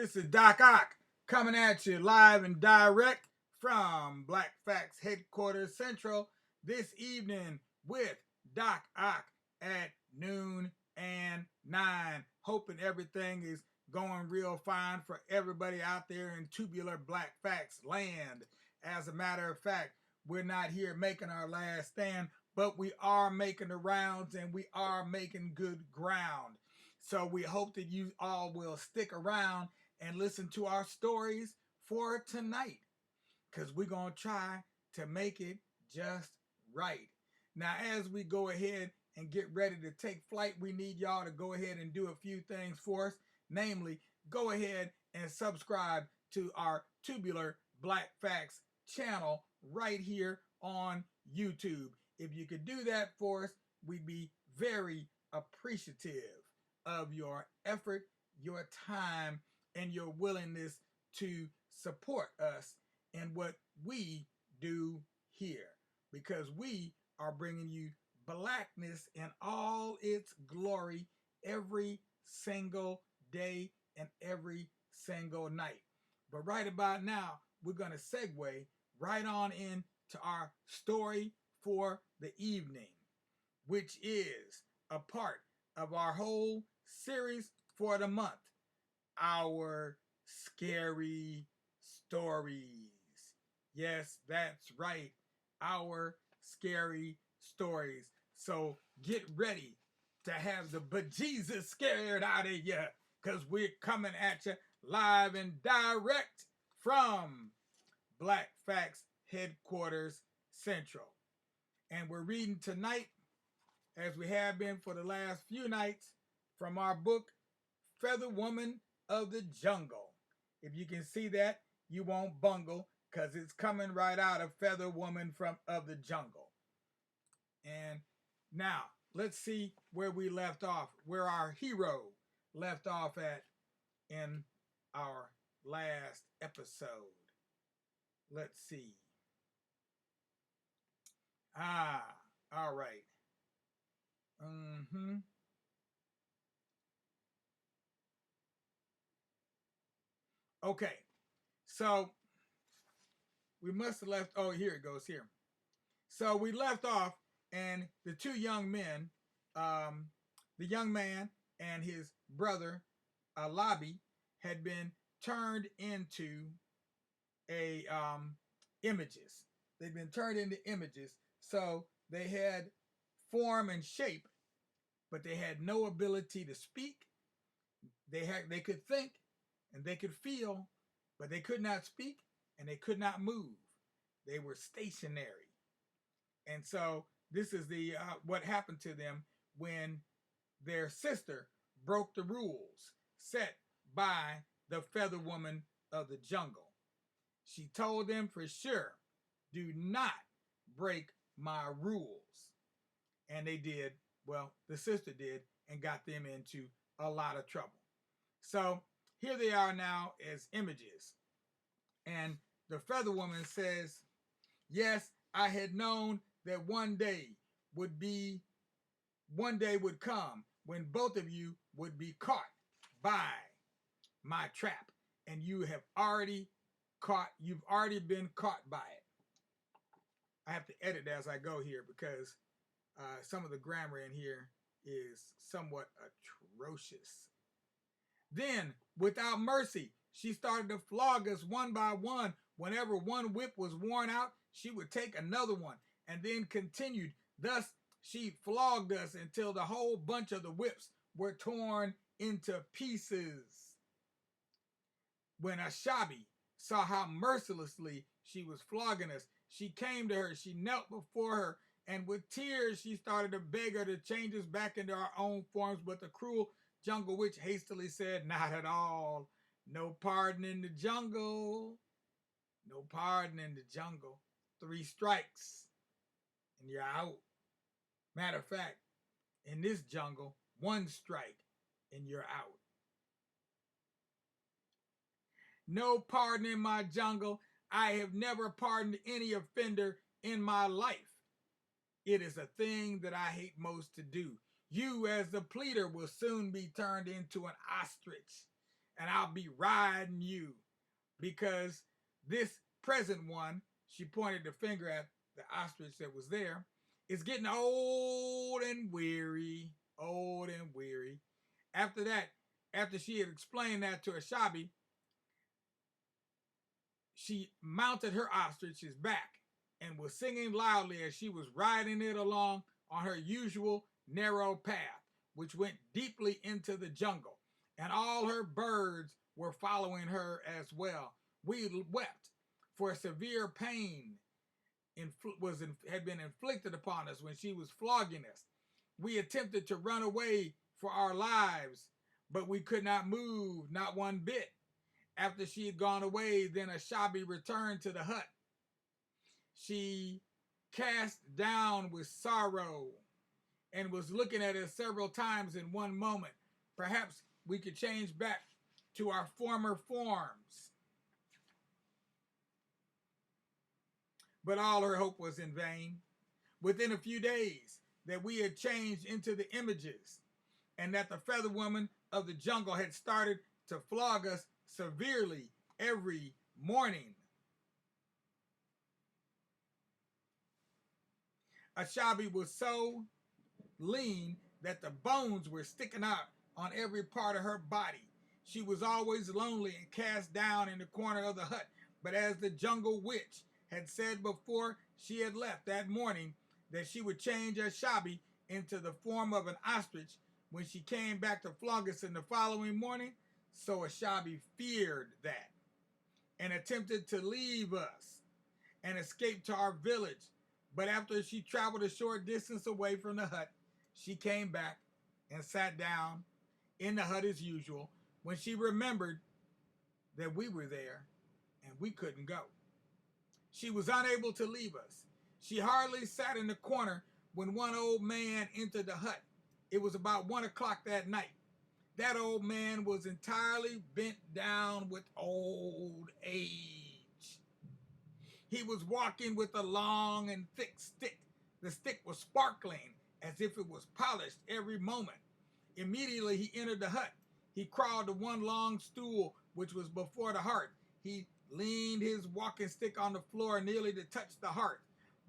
This is Doc Ock coming at you live and direct from Black Facts Headquarters Central this evening with Doc Ock at noon and 9. Hoping everything is going real fine for everybody out there in tubular Black Facts land. As a matter of fact, we're not here making our last stand, but we are making the rounds and we are making good ground. So we hope that you all will stick around and listen to our stories for tonight, because we're going to try to make it just right. Now, as we go ahead and get ready to take flight, we need y'all to go ahead and do a few things for us. Namely, go ahead and subscribe to our Tubular Black Facts channel right here on YouTube. If you could do that for us, we'd be very appreciative of your effort, your time, and your willingness to support us in what we do here, because we are bringing you blackness in all its glory every single day and every single night. But right about now, we're going to segue right on into our story for the evening, which is a part of our whole series for the month, our scary stories. Yes, that's right, our scary stories. So get ready to have the bejesus scared out of you, because we're coming at you live and direct from Black Facts Headquarters Central. And we're reading tonight, as we have been for the last few nights, from our book, Feather Woman of the Jungle. If you can see that, you won't bungle, because it's coming right out of Feather Woman of the Jungle. And now, let's see where we left off, where our hero left off at in our last episode. Let's see. All right. Okay, so we must have left. Oh, here it goes here. So we left off, and the two young men, the young man and his brother, Alabi, had been turned into images. They'd been turned into images. So they had form and shape, but they had no ability to speak. They could think and they could feel, but they could not speak and they could not move. They were stationary. And so this is the what happened to them when their sister broke the rules set by the Feather Woman of the Jungle. She told them for sure, do not break my rules. And they did, well, the sister did, and got them into a lot of trouble. So here they are now as images. And the Feather Woman says, yes, I had known that one day would come when both of you would be caught by my trap. And you've already been caught by it. I have to edit as I go here, because some of the grammar in here is somewhat atrocious. Then, without mercy, she started to flog us one by one. Whenever one whip was worn out, she would take another one, and then continued. Thus, she flogged us until the whole bunch of the whips were torn into pieces. When Ashabi saw how mercilessly she was flogging us, she came to her, she knelt before her, and with tears she started to beg her to change us back into our own forms. But the cruel Jungle Witch hastily said, not at all. No pardon in the jungle. No pardon in the jungle. 3 strikes and you're out. Matter of fact, in this jungle, 1 strike and you're out. No pardon in my jungle. I have never pardoned any offender in my life. It is a thing that I hate most to do. You, as the pleader, will soon be turned into an ostrich. and I'll be riding you, because this present one, she pointed the finger at the ostrich that was there, is getting old and weary, old and weary. After that, after she had explained that to Ashabi, she mounted her ostrich's back and was singing loudly as she was riding it along on her usual narrow path, which went deeply into the jungle, and all her birds were following her as well. We wept, for severe pain had been inflicted upon us when she was flogging us. We attempted to run away for our lives, but we could not move, not one bit. After she had gone away, then Ashabi returned to the hut. She cast down with sorrow and was looking at us several times in one moment. Perhaps we could change back to our former forms. But all her hope was in vain. Within a few days, that we had changed into the images, and that the feather woman of the jungle had started to flog us severely every morning. Ashabi was so lean that the bones were sticking out on every part of her body. She was always lonely and cast down in the corner of the hut. But as the jungle witch had said before she had left that morning, that she would change Ashabi into the form of an ostrich when she came back to flog us in the following morning, so Ashabi feared that and attempted to leave us and escape to our village. But after she traveled a short distance away from the hut, she came back and sat down in the hut as usual when she remembered that we were there and we couldn't go. She was unable to leave us. She hardly sat in the corner when one old man entered the hut. It was about 1 o'clock that night. That old man was entirely bent down with old age. He was walking with a long and thick stick. The stick was sparkling as if it was polished every moment. Immediately he entered the hut. He crawled to one long stool which was before the hearth. He leaned his walking stick on the floor nearly to touch the hearth,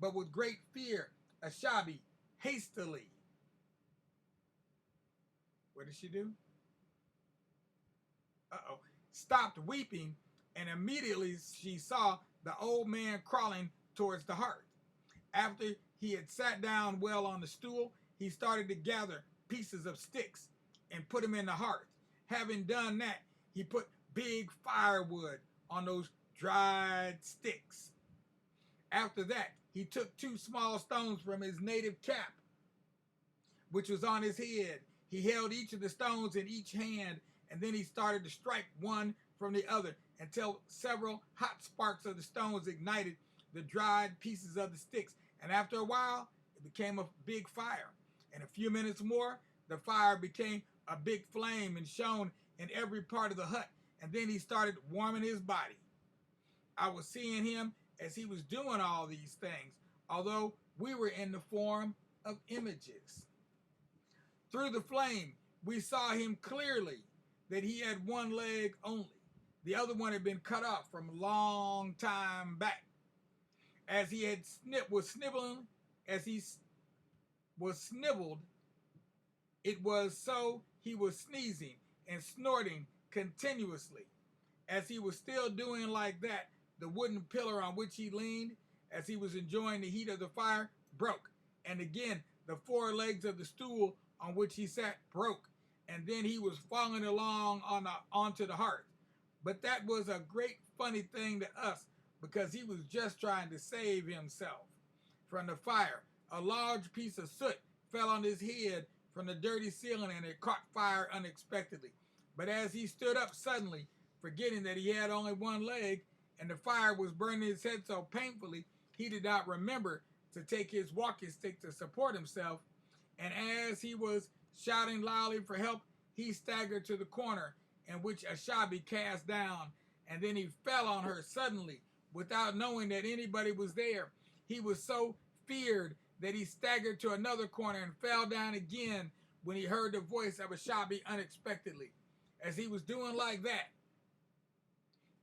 but with great fear, Ashabi hastily, what did she do? Stopped weeping, and immediately she saw the old man crawling towards the hearth. After he had sat down well on the stool, he started to gather pieces of sticks and put them in the hearth. Having done that, he put big firewood on those dried sticks. After that, he took 2 small stones from his native cap, which was on his head. He held each of the stones in each hand, and then he started to strike one from the other until several hot sparks of the stones ignited the dried pieces of the sticks. And after a while, it became a big fire. In a few minutes more, the fire became a big flame and shone in every part of the hut. And then he started warming his body. I was seeing him as he was doing all these things, although we were in the form of images. Through the flame, we saw him clearly that he had one leg only. The other one had been cut off from a long time back. As he had snibbled, it was so he was sneezing and snorting continuously. As he was still doing like that, the wooden pillar on which he leaned, as he was enjoying the heat of the fire, broke. And again, the 4 legs of the stool on which he sat broke. And then he was falling along onto the hearth. But that was a great funny thing to us, because he was just trying to save himself from the fire. A large piece of soot fell on his head from the dirty ceiling, and it caught fire unexpectedly. But as he stood up suddenly, forgetting that he had only one leg, and the fire was burning his head so painfully, he did not remember to take his walking stick to support himself. And as he was shouting loudly for help, he staggered to the corner in which Ashabi cast down, and then he fell on her suddenly without knowing that anybody was there. He was so feared that he staggered to another corner and fell down again when he heard the voice of Ashabi unexpectedly. As he was doing like that,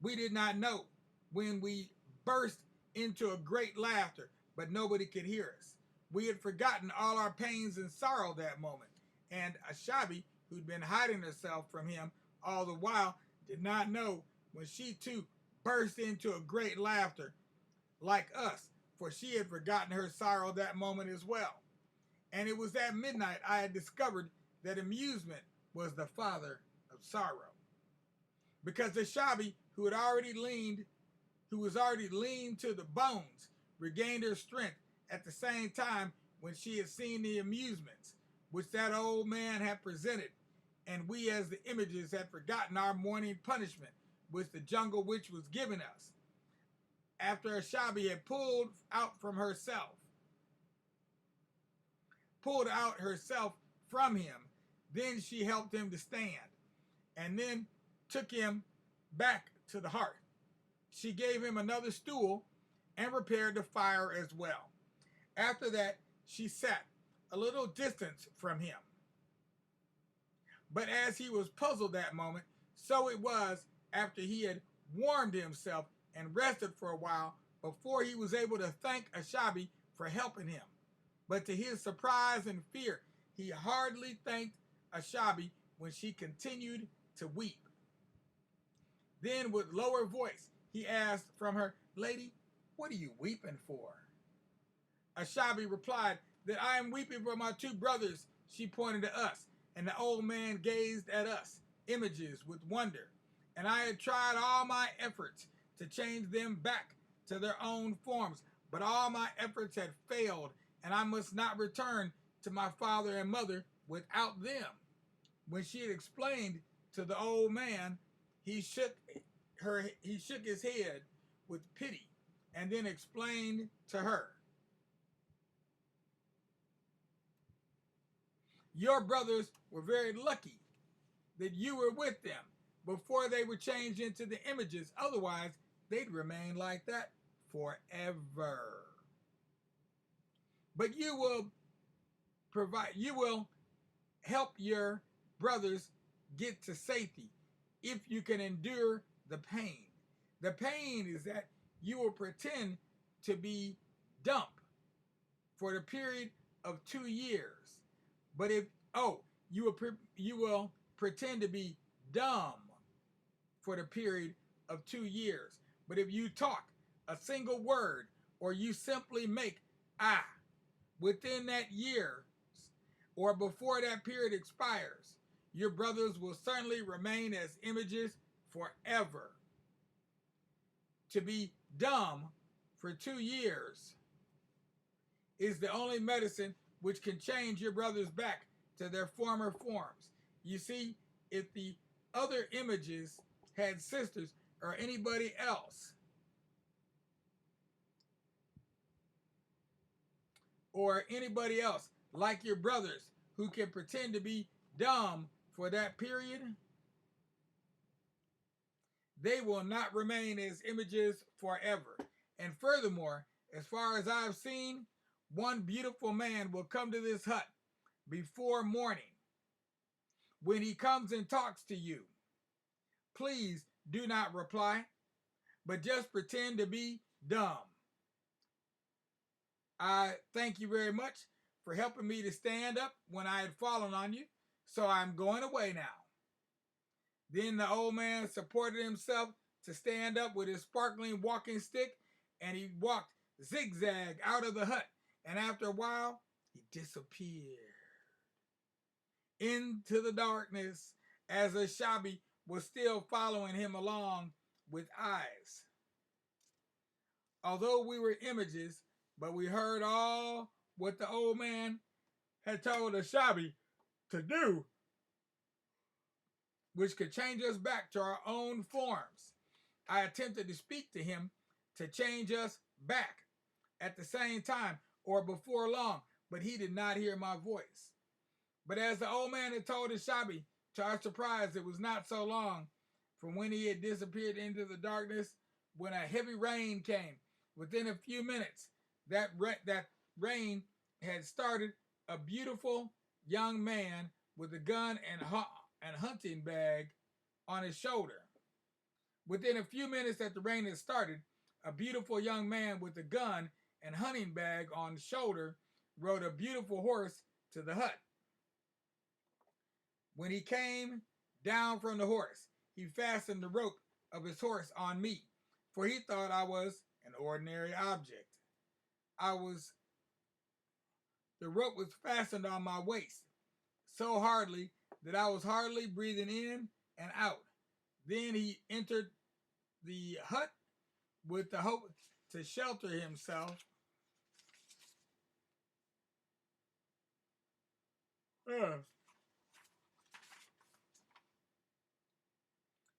we did not know when we burst into a great laughter, but nobody could hear us. We had forgotten all our pains and sorrow that moment, and Ashabi, who'd been hiding herself from him all the while, did not know when she too burst into a great laughter like us, for she had forgotten her sorrow that moment as well. And it was at midnight I had discovered that amusement was the father of sorrow. Because Ashabi, who was already lean to the bones, regained her strength at the same time when she had seen the amusements which that old man had presented, and we as the images had forgotten our morning punishment which the jungle witch was giving us. After Ashabi had pulled out herself from him, then she helped him to stand, and then took him back to the hearth. She gave him another stool and prepared the fire as well. After that, she sat a little distance from him. But as he was puzzled that moment, so it was after he had warmed himself and rested for a while before he was able to thank Ashabi for helping him. But to his surprise and fear, he hardly thanked Ashabi when she continued to weep. Then with lower voice, he asked from her, "Lady, what are you weeping for?" Ashabi replied that I am weeping for my two brothers. She pointed to us, and the old man gazed at us, images, with wonder. And I had tried all my efforts to change them back to their own forms, but all my efforts had failed, and I must not return to my father and mother without them. When she had explained to the old man, he shook his head with pity, and then explained to her, "Your brothers were very lucky that you were with them before they were changed into the images. Otherwise, they'd remain like that forever. But you will help your brothers get to safety if you can endure the pain. The pain is that you will pretend to be dumb for the period of 2 years. But you will pretend to be dumb for the period of 2 years. But if you talk a single word, or you simply make within that year or before that period expires, your brothers will certainly remain as images forever. To be dumb for 2 years is the only medicine which can change your brothers back to their former forms. You see, if the other images had sisters or anybody else, like your brothers who can pretend to be dumb for that period, they will not remain as images forever. And furthermore, as far as I've seen, one beautiful man will come to this hut before morning. When he comes and talks to you, please do not reply, but just pretend to be dumb. I thank you very much for helping me to stand up when I had fallen on you, so I'm going away now." Then the old man supported himself to stand up with his sparkling walking stick, and he walked zigzag out of the hut, and after a while, he disappeared into the darkness as Ashabi was still following him along with eyes. Although we were images, but we heard all what the old man had told Ashabi to do, which could change us back to our own forms. I attempted to speak to him to change us back at the same time or before long, but he did not hear my voice. But as the old man had told Ashabi, to our surprise, it was not so long from when he had disappeared into the darkness when a heavy rain came. Within a few minutes, that rain had started a beautiful young man with a gun and hunting bag on his shoulder. Within a few minutes that the rain had started, a beautiful young man with a gun and hunting bag on his shoulder rode a beautiful horse to the hut. When he came down from the horse, he fastened the rope of his horse on me, for he thought I was an ordinary object. The rope was fastened on my waist so hardly that I was hardly breathing in and out. Then he entered the hut with the hope to shelter himself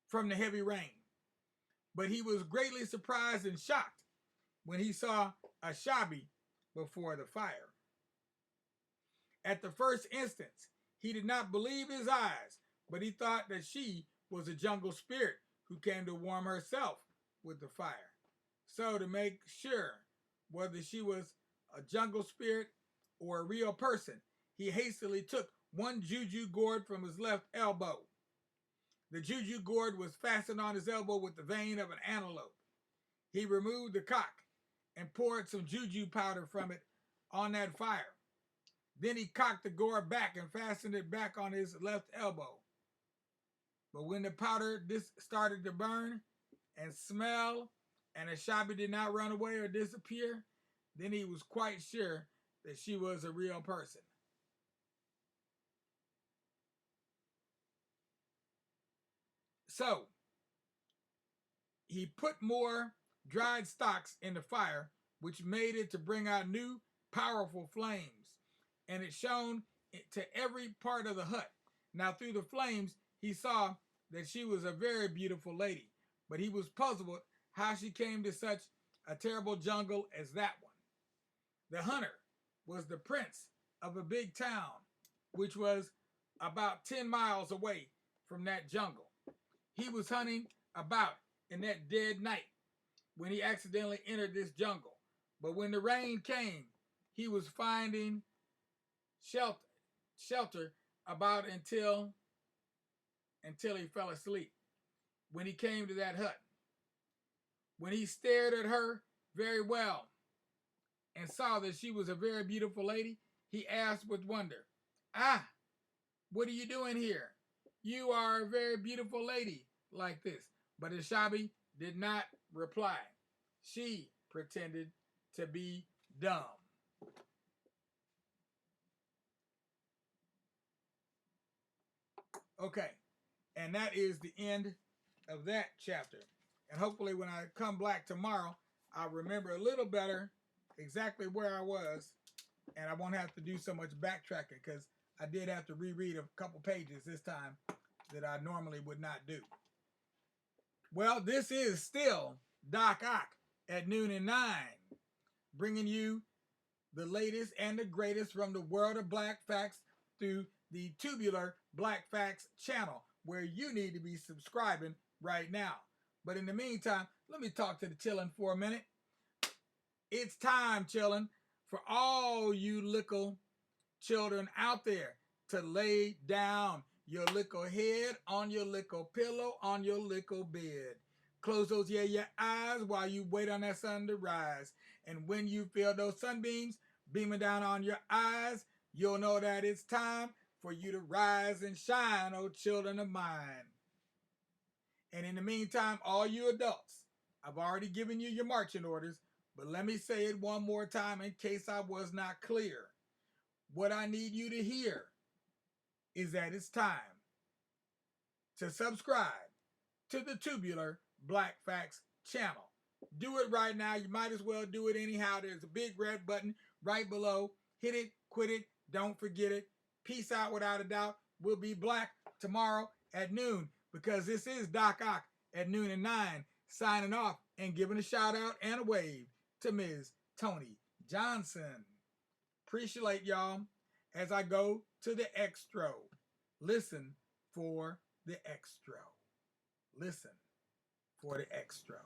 from the heavy rain. But he was greatly surprised and shocked when he saw a Xviii before the fire. At the first instance, he did not believe his eyes, but he thought that she was a jungle spirit who came to warm herself with the fire. So to make sure whether she was a jungle spirit or a real person, he hastily took one juju gourd from his left elbow. The juju gourd was fastened on his elbow with the vein of an antelope. He removed the cock and poured some juju powder from it on that fire. Then he cocked the gourd back and fastened it back on his left elbow. But when the powder started to burn and smell, and the Xviii did not run away or disappear, then he was quite sure that she was a real person. So he put more dried stalks in the fire, which made it to bring out new, powerful flames, and it shone to every part of the hut. Now through the flames, he saw that she was a very beautiful lady, but he was puzzled how she came to such a terrible jungle as that one. The hunter was the prince of a big town, which was about 10 miles away from that jungle. He was hunting about in that dead night when he accidentally entered this jungle. But when the rain came, he was finding shelter about until he fell asleep. When he came to that hut, when he stared at her very well and saw that she was a very beautiful lady, he asked with wonder, "Ah, what are you doing here? You are a very beautiful lady like this." But the Xviii did not reply. She pretended to be dumb. Okay, and that is the end of that chapter. And hopefully when I come back tomorrow, I'll remember a little better exactly where I was, and I won't have to do so much backtracking, because I did have to reread a couple pages this time that I normally would not do. Well, this is still Doc Ock at noon and 9, bringing you the latest and the greatest from the world of Black Facts through the Tubular Black Facts channel, where you need to be subscribing right now. But in the meantime, let me talk to the chillin' for a minute. It's time, chillin', for all you little children out there to lay down your little head on your little pillow on your little bed. Close those your eyes while you wait on that sun to rise. And when you feel those sunbeams beaming down on your eyes, you'll know that it's time for you to rise and shine, oh children of mine. And in the meantime, all you adults, I've already given you your marching orders, but let me say it one more time in case I was not clear. What I need you to hear is that it's time to subscribe to the Tubular Black Facts channel. Do it right now. You might as well do it anyhow. There's a big red button right below. Hit it, quit it, don't forget it. Peace out without a doubt. We'll be black tomorrow at noon, because this is Doc Ock at noon and 9, signing off and giving a shout out and a wave to Ms. Tony Johnson. Appreciate y'all as I go to the extra. Listen for the extra. Listen for the extra.